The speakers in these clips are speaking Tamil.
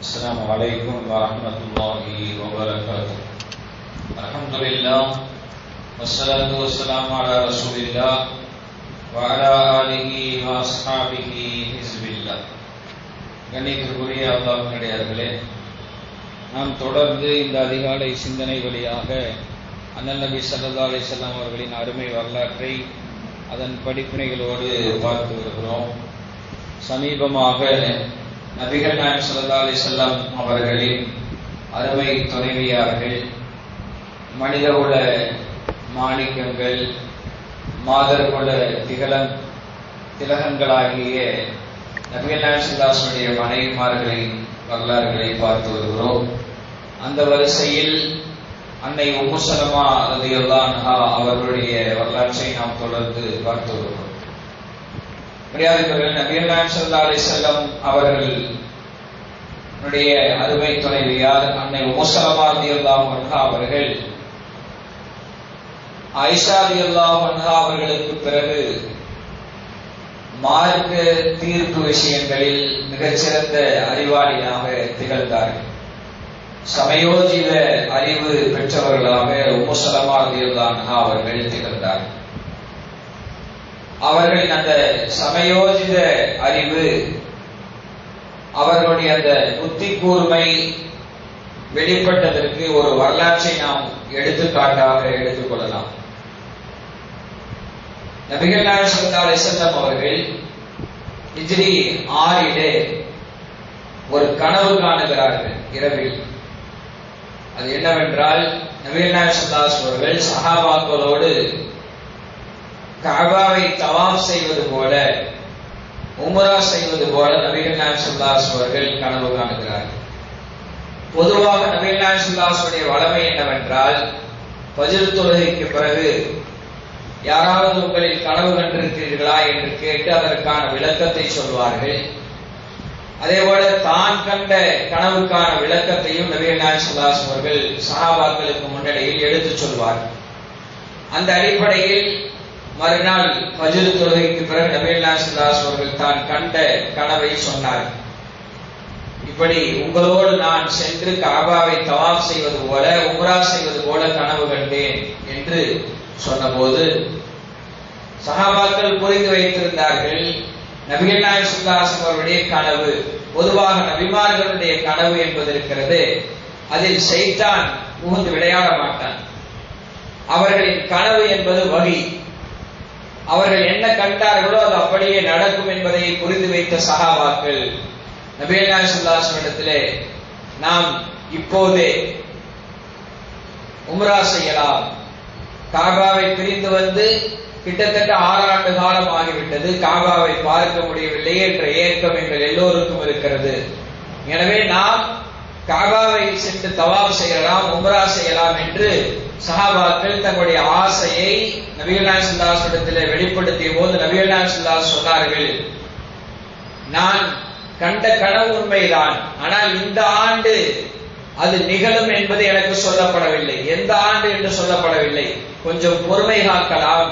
السلام عليكم ورحمة الله وبركاته. الحمد لله والصلاة والسلام على رسول الله وعلى آله وأصحابه حزب الله. கண்ணியத்திற்குரிய அல்லாஹ்வினுடையவர்களே, நாம் தொடர்ந்து இந்த அதிகாலை சிந்தனை வழியாக அண்ணல் நபி ஸல்லல்லாஹு அலைஹி வஸல்லம் அவர்களின் அருமை வரலாற்றை அதன் படிப்பினைகளோடு பார்த்து வருகிறோம். சமீபமாக நபிகள் நாயகம் ஸல்லல்லாஹு அலைஹி வஸல்லம் அவர்களின் அருமை துணைவியார்கள், மனிதகுல மாணிக்கங்கள், மாதர்குல திலகங்களாகிய நபிகள் நாயகம் ஸல்லல்லாஹு அலைஹி வஸல்லம் மனைவிமார்களின் வரலாறுகளை பார்த்து வருகிறோம். அந்த வரிசையில் அன்னை உம்மு சலமா ரலியல்லாஹு அன்ஹா அவர்களுடைய வரலாற்றை நாம் தொடர்ந்து பார்த்து வருகிறோம். நபிகள் நாயகம் ஸல்லல்லாஹு அலைஹி வஸல்லம் அவர்களுடைய அருமை துணைவியார் அன்னை உம்மு சலமா ரலியல்லாஹு அன்ஹா அவர்கள் ஆயிஷா ரலியல்லாஹு அன்ஹா அவர்களுக்கு பிறகு மார்க்க தீர்ப்பு விஷயங்களில் மிகச்சிறந்த அறிவாளியாக திகழ்ந்தார்கள். சமயோஜித அறிவு பெற்றவர்களாக உம்மு சலமா ரலியல்லாஹு அன்ஹா அவர்கள் திகழ்ந்தார்கள். அவர்களின் அந்த சமயோஜித அறிவு, அவர்களுடைய அந்த புத்தி கூர்மை வெளிப்பட்டதற்கு ஒரு வரலாற்றை நாம் எடுத்துக்காட்டாக எடுத்துக்கொள்ளலாம். நபிகள் நாயகம் ஸல்லல்லாஹு அலைஹி வஸல்லம் அவர்கள் ஹிஜ்ரி 6 ஒரு கனவு காணுகிறார்கள் இரவில். அது என்னவென்றால், நபிகள் நாயகம் ஸல்லல்லாஹு அலைஹி வஸல்லம் அவர்கள் சஹாபாக்களோடு கஅபாவை தவாஃப் செய்வது போல, உம்ரா செய்வது போல நபிகள் நாயகம் ஸல்லல்லாஹு அலைஹி வஸல்லம் அவர்கள் கனவு காணுகிறார்கள். பொதுவாக நபிகள் நாயகம் ஸல்லல்லாஹு அலைஹி வஸல்லம் வழமை என்னவென்றால், ஃபஜ்ர் தொழுகைக்கு பிறகு யாராவது உங்களில் கனவு கண்டிருக்கிறீர்களா என்று கேட்டு அதற்கான விளக்கத்தை சொல்வார்கள். அதேபோல தான் கண்ட கனவுக்கான விளக்கத்தையும் நபிகள் நாயகம் ஸல்லல்லாஹு அலைஹி வஸல்லம் அவர்கள் சஹாபாக்களுக்கு முன்னிலையில் எடுத்துச் சொல்வார்கள். அந்த அடிப்படையில் மறுநாள் ஃபஜ்ர் தொழுகைக்கு பிறகு நபிகள் நாயகம் ஸல்லல்லாஹு அலைஹி வஸல்லம் அவர்கள் தான் கண்ட கனவை சொன்னார்கள். இப்படி உங்களோடு நான் சென்று கஅபாவை தவாஃப் செய்வது போல, உம்ரா செய்வது போல கனவு கண்டேன் என்று சொன்னபோது சஹாபாக்கள் புரிந்து வைத்திருந்தார்கள், நபிகள் நாயகம் ஸல்லல்லாஹு அலைஹி வஸல்லம் அவருடைய கனவு, பொதுவாக நபிமார்களுடைய கனவு என்பது இருக்கிறது, அதில் ஷைத்தான் புகுந்து விளையாட மாட்டான். அவர்களின் கனவு என்பது வஹி. அவர்கள் என்ன கண்டார்களோ அது அப்படியே நடக்கும் என்பதை புரிந்து வைத்த சஹாபாக்கள் நபிகள் நாயகம் ஸல்லல்லாஹு அலைஹி வஸல்லம் இடத்திலே, நாம் இப்போதே உம்ரா செய்யலாம், காபாவை பிரிந்து வந்து கிட்டத்தட்ட 6 ஆண்டு காலம் ஆகிவிட்டது, காபாவை பார்க்க முடியவில்லை என்ற ஏக்கம் எங்கள் எல்லோருக்கும் இருக்கிறது. எனவே நாம் காபாவை சென்று தவாஃப் செய்யலாம், உம்ரா செய்யலாம் என்று சஹாபாக்கள் தங்களுடைய ஆசையை நபிகள் நாயகம் ஸல்லல்லாஹு அலைஹி வஸல்லம் வெளிப்படுத்திய போது நபிகள் நாயகம் ஸல்லல்லாஹு அலைஹி வஸல்லம் சொன்னார்கள், நான் கண்ட கனவு உண்மைதான், ஆனால் இந்த ஆண்டு அது நிகழும் என்பது எனக்கு சொல்லப்படவில்லை, எந்த ஆண்டு என்று சொல்லப்படவில்லை, கொஞ்சம் பொறுமை காக்கலாம்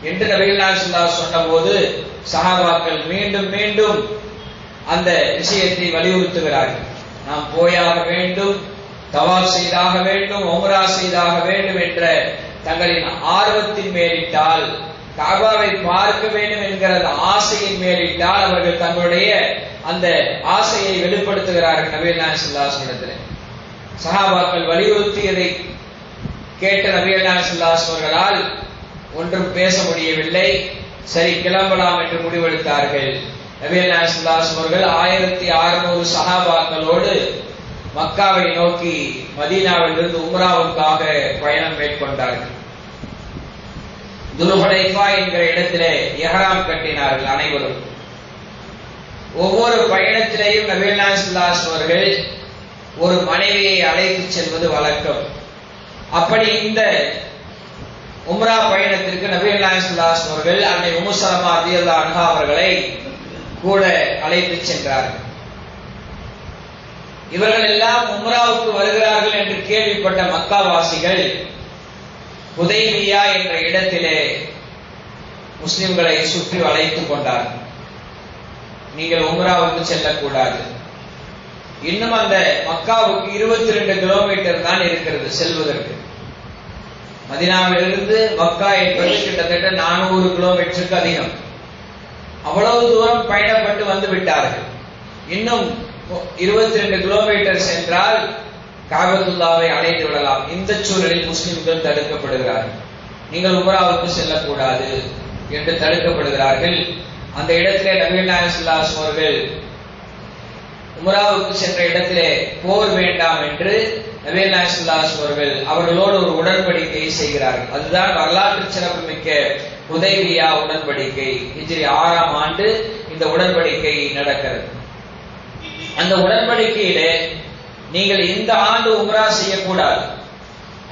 என்று நபிகள் நாயகம் ஸல்லல்லாஹு அலைஹி வஸல்லம் சொன்னபோது சஹாபாக்கள் மீண்டும் மீண்டும் அந்த விஷயத்தை வலியுறுத்துகிறார்கள். நாம் போயாக வேண்டும், தவாஃப் செய்தாக வேண்டும், உம்ரா செய்தாக வேண்டும் என்ற தங்களின் ஆர்வத்தின் மேலிட்டால், காபாவை பார்க்க வேண்டும் என்கிற ஆசையின் மேலிட்டால் அவர்கள் தங்களுடைய அந்த ஆசையை வெளிப்படுத்துகிறார்கள் நபிகள் நாயகம் ஸல்லல்லாஹு அலைஹி வஸல்லம். சஹாபாக்கள் வலியுறுத்தியதை கேட்ட நபிகள் நாயகம் ஸல்லல்லாஹு அலைஹி வஸல்லம் அவர்களால் ஒன்றும் பேச முடியவில்லை. சரி, கிளம்பலாம் என்று முடிவெடுத்தார்கள். நபிகள் நாயகம் ஸல்லல்லாஹு அலைஹி வஸல்லம் அவர்கள் 1600 சஹாபாக்களோடு மக்காவை நோக்கி மதீனாவிலிருந்து உம்ராவுக்காக பயணம் மேற்கொண்டார்கள். துல்ஹுலைஃபா என்கிற இடத்திலே இஹ்ராம் கட்டினார்கள் அனைவரும். ஒவ்வொரு பயணத்திலேயும் நபிகள் நாயகம் ஸல்லல்லாஹு அலைஹி வஸல்லம் அவர்கள் ஒரு மனைவியை அழைத்து செல்வது வழக்கம். அப்படி இந்த உம்ரா பயணத்திற்கு நபிகள் நாயகம் ஸல்லல்லாஹு அலைஹி வஸல்லம் அவர்கள் அன்னை உம்மு சலமா ரலியல்லாஹு அன்ஹா அவர்களை கூட அழைத்து சென்றார்கள். இவர்கள் எல்லாம் உம்ராவுக்கு வருகிறார்கள் என்று கேள்விப்பட்ட மக்காவாசிகள் ஹுதைபியா என்ற இடத்திலே முஸ்லிம்களை சுற்றி வளைத்துக் கொண்டார்கள். நீங்கள் உம்ராவுக்கு செல்லக்கூடாது, இன்னும் அந்த மக்காவுக்கு 22 கிலோமீட்டர் தான் இருக்கிறது செல்வதற்கு. மதீனாவிலிருந்து மக்கா என்பது கிட்டத்தட்ட 400 கிலோமீட்டருக்கு அதிகம். அவ்வளவு தூரம் பயணப்பட்டு வந்து விட்டார்கள். இன்னும் 22 கிலோமீட்டர் சென்றால் காபத்துல்லாவை அடைந்து விடலாம். இந்த சூழலில் முஸ்லிம்கள் தடுக்கப்படுகிறார்கள். நீங்கள் உம்ராவுக்கு செல்லக்கூடாது என்று தடுக்கப்படுகிறார்கள். அந்த இடத்திலே நபிகள் நாயகம் ஸல்லல்லாஹு அலைஹி வஸல்லம் அவர்கள் உம்ராவுக்கு சென்ற இடத்திலே போர் வேண்டாம் என்று நபிகள் நாயகம் ஸல்லல்லாஹு அலைஹி வஸல்லம் அவர்கள் அவர்களோடு ஒரு உடன்படிக்கையை செய்கிறார்கள். அதுதான் வரலாற்று சிறப்புமிக்க ஹுதைபியா உடன்படிக்கை. ஹிஜ்ரி 6ஆம் ஆண்டு இந்த உடன்படிக்கை நடக்கிறது. அந்த உடன்படிக்கையிலே நீங்கள் இந்த ஆண்டு உம்ரா செய்யக்கூடாது,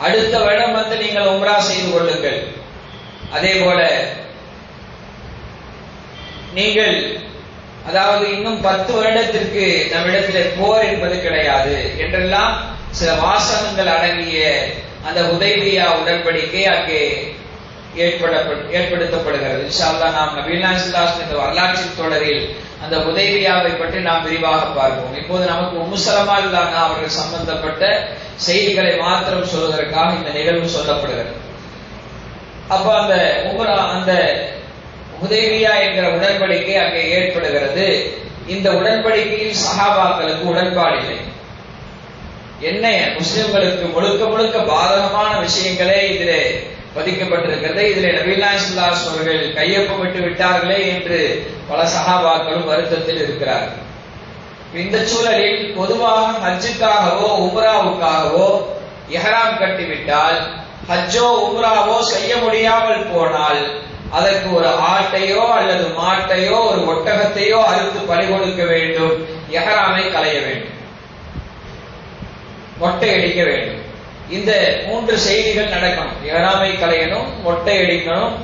அடுத்த வருடம் வந்து நீங்கள் உம்ரா செய்து கொள்ளுங்கள், அதே போல நீங்கள் அதாவது இன்னும் 10 வருடத்திற்கு நம்மிடத்தில் போர் என்பது கிடையாது என்றெல்லாம் சில வாசகங்கள் அடங்கிய அந்த ஹுதைபியா உடன்படிக்கை அங்கே ஏற்படுத்தப்படுகிறது. இன்ஷா அல்லாஹ் நாம் நபிகள் நாயகம் ஸல்லல்லாஹு அலைஹி வஸல்லம் வரலாற்றின் தொடரில் அந்த ஹுதைபியாவை பற்றி நாம் விரிவாக பார்ப்போம். இப்போது நமக்கு உம்மு ஸலமா ரலியல்லாஹு அவர்கள் சம்பந்தப்பட்ட செய்திகளை மாத்திரம் சொல்வதற்காக இந்த நிகழ்வு சொல்லப்படுகிறது. அப்ப அந்த ஹுதைபியா என்கிற உடன்படிக்கை அங்கே ஏற்படுகிறது. இந்த உடன்படிக்கையில் சஹாபாக்களுக்கு உடன்பாடு இல்லை. என்ன முஸ்லிம்களுக்கு முழுக்க முழுக்க பாதகமான விஷயங்களே இதிலே பதிக்கப்பட்டிருக்கிறது. இதிலே நபிகள் நாயகம் ஸல்லல்லாஹு அலைஹி வஸல்லம் அவர்கள் கையொப்பமிட்டு விட்டார்களே என்று பல சஹாபாக்களும் வருத்தத்தில் இருக்கிறார்கள். இந்த சூழலில் பொதுவாக ஹஜ்ஜுக்காகவோ உம்ராவுக்காகவோ இஹ்ராம் கட்டிவிட்டால் ஹஜ்ஜோ உம்ராவோ செய்ய முடியாமல் போனால் அதற்கு ஒரு ஆட்டையோ அல்லது மாட்டையோ ஒரு ஒட்டகத்தையோ அறுத்து பலி கொடுக்க வேண்டும், இஹ்ராமை களைய வேண்டும், மொட்டை அடிக்க வேண்டும். இந்த 3 செய்திகள் நடக்கணும். இஹ்ராமை களையணும், மொட்டை அடிக்கணும்,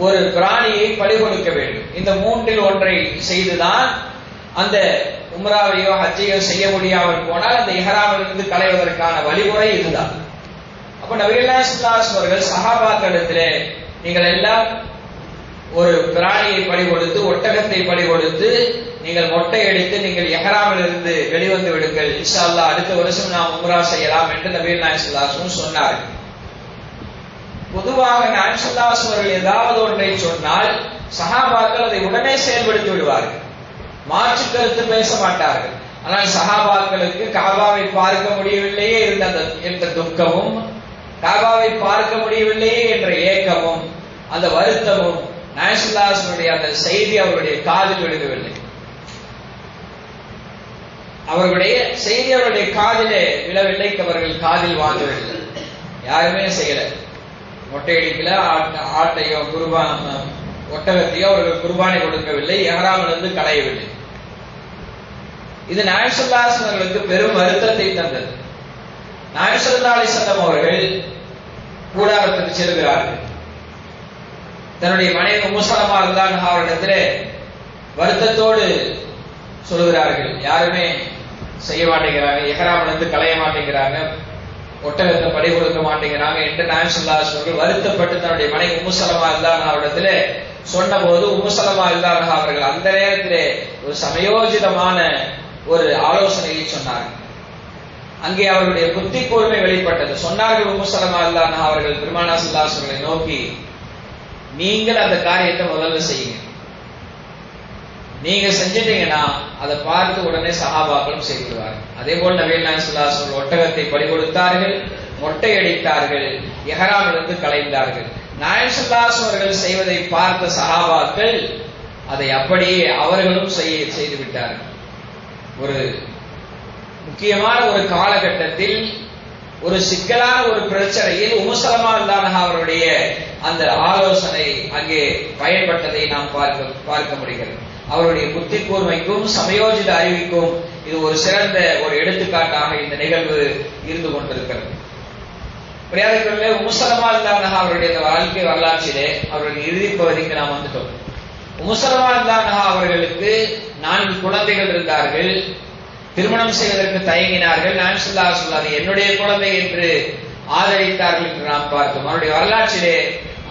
ஒரு பிராணியை பலி கொடுக்க வேண்டும். இந்த 3இல் ஒன்றை செய்துதான் அந்த உம்ராவையோ ஹஜ்ஜையோ செய்ய முடியாமல் போனால் அந்த இஹ்ராமிலிருந்து களைவதற்கான வழிமுறை இதுதான். அப்ப நபிகள் நாயகம் ஸல்லல்லாஹு அலைஹி வஸல்லம் அவர்கள் சஹாபாக்களிடத்திலே நீங்கள் எல்லாம் ஒரு பிராணியை பலி கொடுத்து, ஒட்டகத்தை பலி கொடுத்து, நீங்கள் மொட்டை அடித்து நீங்கள் இஹ்ராமிலிருந்து வெளிவந்து விடுங்கள், இன்ஷா அல்லாஹ் அடுத்த வருஷம் நாம் உம்ரா செய்யலாம் என்று நபிகள் நாயகம் ஸல்லல்லாஹு அலைஹி வஸல்லம் சொன்னார்கள். பொதுவாக நாயகம் ஸல்லல்லாஹு அலைஹி வஸல்லம் அவர்கள் ஏதாவது ஒன்றை சொன்னால் சஹாபாக்கள் அதை உடனே செயல்படுத்தி விடுவார்கள், மாற்று கருத்து பேச மாட்டார்கள். ஆனால் சஹாபாக்களுக்கு காபாவை பார்க்க முடியவில்லையே என்ற துக்கமும், காபாவை பார்க்க முடியவில்லையே என்ற ஏக்கமும், அந்த வருத்தமும் நாயகம் ஸல்லல்லாஹு அலைஹி வஸல்லம் அந்த செய்தி அவருடைய காதில் விழுகவில்லை. அவர்களுடைய செய்தி அவருடைய காதிலே விழவில்லை, அவர்கள் காதில் வாங்கவில்லை, யாருமே செய்யல. மொட்டையடிக்கல, ஆட்டையோ ஒட்டகத்தையோ அவர்கள் குர்பானை கொடுக்கவில்லை, இஹ்ராமிலிருந்து களையவில்லை. இது நாயகம் ஸல்லல்லாஹு அலைஹி வஸல்லம் அவர்களுக்கு பெரும் வருத்தத்தை தந்தது. நாயகம் ஸல்லல்லாஹு அலைஹி வஸல்லம் அவர்கள் கூடாரத்துக்கு செல்கிறார்கள். தன்னுடைய மனைவி உம்மு ஸலமா ரலியல்லாஹு அவரிடத்திலே வருத்தத்தோடு சொல்கிறார்கள், யாருமே செய்ய மாட்டேங்கிறாங்க, இஹ்ராமிலிருந்து களைய மாட்டேங்கிறாங்க, ஒட்டகத்தை பலி கொடுக்க மாட்டேங்கிறாங்க என்று நாயகம் ஸல்லல்லாஹு அலைஹி வஸல்லம் வருத்தப்பட்டு தன்னுடைய மனைவி உம்மு ஸலமா ரலியல்லாஹு அவரிடத்திலே சொன்னபோது உம்மு ஸலமா ரலியல்லாஹு அவர்கள் அந்த நேரத்திலே ஒரு சமயோஜிதமான ஒரு ஆலோசனையை சொன்னார்கள். அங்கே அவர்களுடைய புத்தி கூர்மை வெளிப்பட்டது. சொன்னார்கள் உம்மு ஸலமா ரலியல்லாஹு அவர்கள் பெருமானார் ஸல்லல்லாஹு அலைஹி வஸல்லம் நோக்கி, நீங்கள் அந்த காரியத்தை முதல்ல செய்யுங்க, நீங்க செஞ்சிட்டீங்கன்னா அதை பார்த்து உடனே சஹாபாக்களும் செய்துவார்கள். அதே போல் நபிகள் நாயகம் ஸல்லல்லாஹு அலைஹி வஸல்லம் ஒட்டகத்தை பலி கொடுத்தார்கள், மொட்டை அடித்தார்கள், இஹ்ராமிலிருந்து களைந்தார்கள். நாயகம் ஸல்லல்லாஹு அலைஹி வஸல்லம் அவர்கள் செய்வதை பார்த்த சஹாபாக்கள் அதை அப்படியே அவர்களும் செய்து விட்டார்கள். ஒரு முக்கியமான ஒரு காலகட்டத்தில் ஒரு சிக்கலான ஒரு பிரச்சனையில் உம்மு ஸலமா ரலியல்லாஹு அவருடைய அந்த ஆலோசனை அங்கே பயன்பட்டதை நாம் பார்க்க முடிகிறது. அவருடைய புத்தி கூர்மைக்கும் சமயோஜித அறிவிக்கும் இது ஒரு சிறந்த ஒரு எடுத்துக்காட்டாக இந்த நிகழ்வு இருந்து கொண்டிருக்கிறது. பிரியாதர்களே, உம்மு ஸலமா ரலியல்லாஹு அவருடைய வாழ்க்கை வரலாற்றிலே அவருடைய இறுதி பகுதிக்கு நாம் வந்துட்டோம். உம்மு ஸலமா ரலியல்லாஹு அவர்களுக்கு 4 குழந்தைகள் இருந்தார்கள். திருமணம் செய்வதற்கு தயங்கினார்கள். நாயகம் ஸல்லல்லாஹு அலைஹி வஸல்லம் என்னுடைய குழந்தை என்று ஆதரித்தார்கள் என்று நாம் பார்த்தோம். அவருடைய வரலாற்றிலே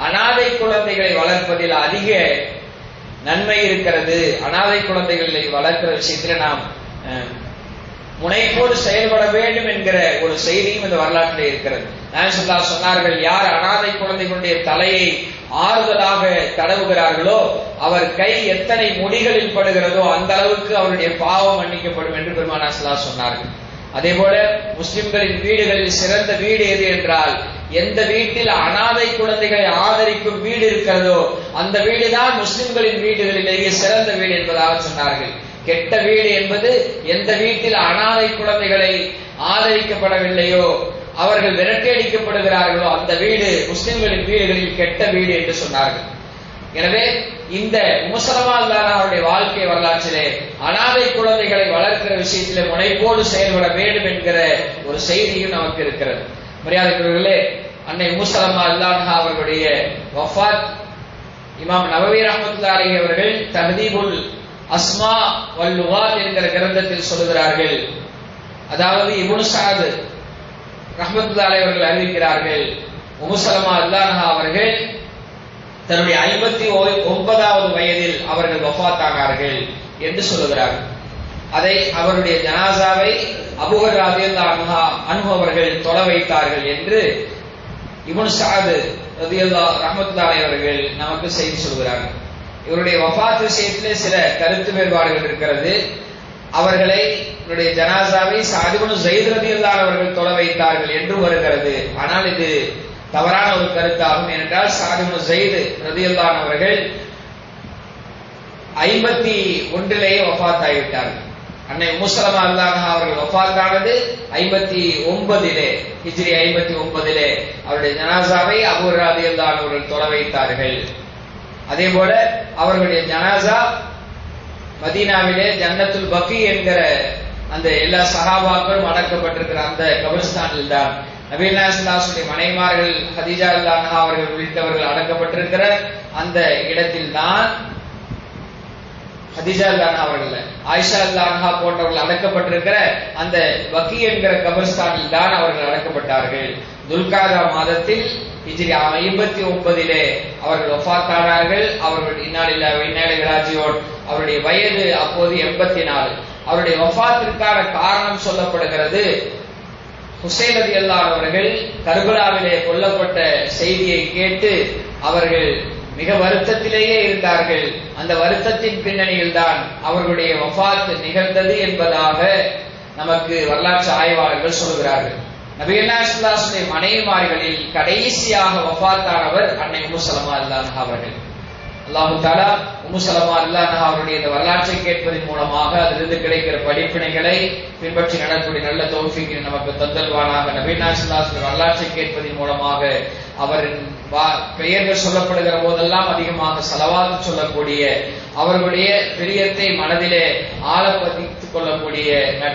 அனாதை குழந்தைகளை வளர்ப்பதில் அதிக நன்மை இருக்கிறது. அனாதை குழந்தைகளை வளர்க்கிற விஷயத்துல நாம் முனைப்போடு செயல்பட வேண்டும் என்கிற ஒரு செய்தியும் இந்த வரலாற்றிலே இருக்கிறது. நாயகம் ஸல்லல்லாஹு அலைஹி வஸல்லம் சொன்னார்கள், யார் அனாதை குழந்தைகளுடைய தலையை ஆறுதலாக தடவுகிறார்களோ அவர் கை எத்தனை முடிகளில் படுகிறதோ அந்த அளவுக்கு அவருடைய பாவம் மன்னிக்கப்படும் என்று பெருமானார் ஸல்லல்லாஹு அலைஹி வஸல்லம் சொன்னார்கள். அதே போல முஸ்லிம்களின் வீடுகளில் சிறந்த வீடு எது என்றால், எந்த வீட்டில் அனாதை குழந்தைகளை ஆதரிக்கும் வீடு இருக்கிறதோ அந்த வீடுதான் முஸ்லிம்களின் வீடுகளிலேயே சிறந்த வீடு என்பதாக சொன்னார்கள். கெட்ட வீடு என்பது எந்த வீட்டில் அனாதை குழந்தைகளை ஆதரிக்கப்படவில்லையோ, அவர்கள் விரட்டடிக்கப்படுகிறார்களோ அந்த வீடு முஸ்லிம்களின் வீடுகளில் கெட்ட வீடு என்று சொன்னார்கள். எனவே இந்த உம்மு ஸலமா அவருடைய வாழ்க்கை வரலாற்றிலே அனாதை குழந்தைகளை வளர்க்கிற விஷயத்திலே முனைப்போடு செயல்பட வேண்டும் என்கிற ஒரு செய்தியும் நமக்கு இருக்கிறது. மரியாதைக்குரியவர்களே, அன்னை உம்மு ஸலமா அவர்களுடைய வஃபாத் இமாம் நவவி ரஹ்மத்துல்லாஹி அலைஹி அவர்கள் தஹ்தீபுல் அஸ்மா வல் லுகாத் என்கிற கிரந்தத்தில் சொல்கிறார்கள். அதாவது இப்னு சஅத் ரஹ்மத்துல்லாஹி அலைஹி அவர்கள் அறிவிக்கிறார்கள், உம்மு ஸலமா அவர்கள் தன்னுடைய 59வது வயதில் அவர்கள் வஃபாத் ஆனார்கள் என்று சொல்லுகிறார்கள். அதை அவருடைய ஜனாசாவை அபூ ஹுரைரா রাদিয়াল্লাহு அன்ஹு அவர்கள் தொழ வைத்தார்கள் என்று இப்னு சஅத் ரஹ்மத்துல்லாஹி அலைஹி அவர்கள் நமக்கு செய்தி சொல்கிறார்கள். இவருடைய வஃபாத் விஷயத்திலே சில கருத்து வேறுபாடுகள் இருக்கிறது. அவர்களை இவருடைய ஜனாசாவை சஅத் இப்னு ஸைத் রাদিয়াল্লাহு அவர்கள் தொழ வைத்தார்கள் என்று வருகிறது. ஆனால் இது தவறான ஒரு கருத்தாகும். ஏனென்றால் சஅத் இப்னு ஸைத் রাদিয়াল্লাহு அவர்கள் 51லேயே வஃபாத் ஆகிவிட்டார்கள். அன்னை உம்மு ஸலமா அவர்கள் வஃபாத் ஆனது 59லே, ஹிஜ்ரி 59லே அவருடைய ஜனாசாவை அபூ ஹுரைரா রাদিয়াল্লাহு அவர்கள் தொழ வைத்தார்கள். அதே போல அவர்களுடைய ஜனாசா மதீனாவிலே ஜன்னத்துல் பக்கி என்கிற அந்த எல்லா சஹாபாக்களும் அடக்கப்பட்டிருக்கிற அந்த கபிரிஸ்தானில் தான் நபி ஸல்லல்லாஹு அலைஹி வஸல்லம் மனைவிமார்கள் ஹதீஜா ரலியல்லாஹு அன்ஹா அவர்கள் உள்ளிட்டவர்கள் அடக்கப்பட்டிருக்கிற அந்த இடத்தில் தான் ஹதீஜா ரலியல்லாஹு அவர்கள், ஆயிஷா ரலியல்லாஹு அன்ஹா போன்றவர்கள் அடக்கப்பட்டிருக்கிற அந்த பக்கி என்கிற கபிரிஸ்தானில் தான் அவர்கள் அடக்கப்பட்டார்கள். துல்காதா மாதத்தில் ஹிஜ்ரி 59லே அவர்கள் வஃபாத் ஆனார்கள். அவர்கள் இன்னாலில்லாஹி வ இன்னா இலைஹி ராஜிஊன். அவருடைய வயது அப்போது 84. அவருடைய வஃபாத்திற்கான காரணம் சொல்லப்படுகிறது, ஹுசைன் ரலியல்லாஹு அவர்கள் கர்பலாவிலே கொல்லப்பட்ட செய்தியை கேட்டு அவர்கள் மிக வருத்தத்திலேயே இருந்தார்கள். அந்த வருத்தத்தின் பின்னணியில் தான் அவர்களுடைய வஃபாத் நிகழ்ந்தது என்பதாக நமக்கு வரலாற்று ஆய்வாளர்கள் சொல்கிறார்கள். நபிகள் ஸல்லல்லாஹு அலைஹி வஸல்லம் மனைவிமார்களில் கடைசியாக வஃபாத்தானவர் அன்னை உம்மு ஸலமா அவர்கள். அல்லாஹ் தஆலா உம்மு ஸலமா அவருடைய இந்த வரலாற்றை கேட்பதன் மூலமாக அதிலிருந்து கிடைக்கிற படிப்பினைகளை பின்பற்றி நடக்கக்கூடிய நல்ல தௌஃபீக்கை நமக்கு தந்தல்வானாக. நபிகள் ஸல்லல்லாஹு அலைஹி வஸல்லம் வரலாற்றை கேட்பதன் மூலமாக அவரின் பெயர்கள் சொல்லப்படுகிற போதெல்லாம் அதிகமாக ஸலவாத் சொல்லக்கூடிய, அவர்களுடைய பிரியத்தை மனதிலே ஆழப்பதித்துக் கொள்ளக்கூடிய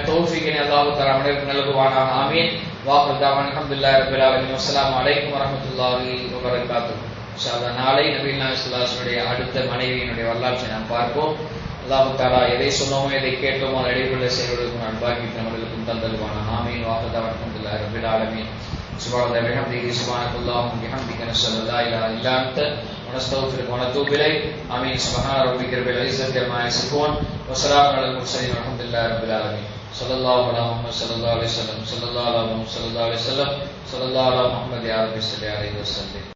தௌஃபீக்கை அல்லாஹ் தஆலா நமக்கு நல்குவானாக. ஆமீன். வாஹிரு தஅவானா அல்ஹம்துலில்லாஹி ரப்பில் ஆலமீன். அஸ்ஸலாமு அலைக்கும் வரஹ்மத்துல்லாஹி வபரகாத்துஹு. இன்ஷா அல்லாஹ் நாளை நபிகள் நாயகம் ஸல்லல்லாஹு அலைஹி வஸல்லம் அடுத்த மனைவியினுடைய வரலாற்றை நாம் பார்ப்போம். அல்லாஹ் தஆலா எதை சொன்னோமோ எதை கேட்டோமோ அதை அடிப்படையில் செய்வதற்கு நான் பாக்கியத்தை நம்மளுக்கும் தந்தல்வானாக. ஆமீன். வாஹிரு தஅவானா அல்ஹம்துலில்லாஹி ரப்பில் ஆலமீன். சுப்ஹானல்லாஹி வ பிஹம்திஹி சுப்ஹானக்கல்லாஹும்ம வ பிஹம்திக நஷ்ஹது அல்லா இலாஹா இல்லா அன்த வ நஸ்தக்ஃபிருக வ நதூபு இலைக். ஆமீன். சுப்ஹான ரப்பிக ரப்பில் இஸ்ஸத்தி அம்மா யசிஃபூன் வ ஸலாமுன் அலல் முர்ஸலீன் வல்ஹம்துலில்லாஹி ரப்பில் ஆலமீன். ஸல்லல்லாஹு அலா முஹம்மத் ஸல்லல்லாஹு அலைஹி வஸல்லம் ஸல்லல்லாஹு அலா முஹம்மத் ஸல்லல்லாஹு அலைஹி வஸல்லம் ஸல்லல்லாஹு அலா முஹம்மத் யா ரப்பி ஸல்லி அலைஹி வஸல்லம்.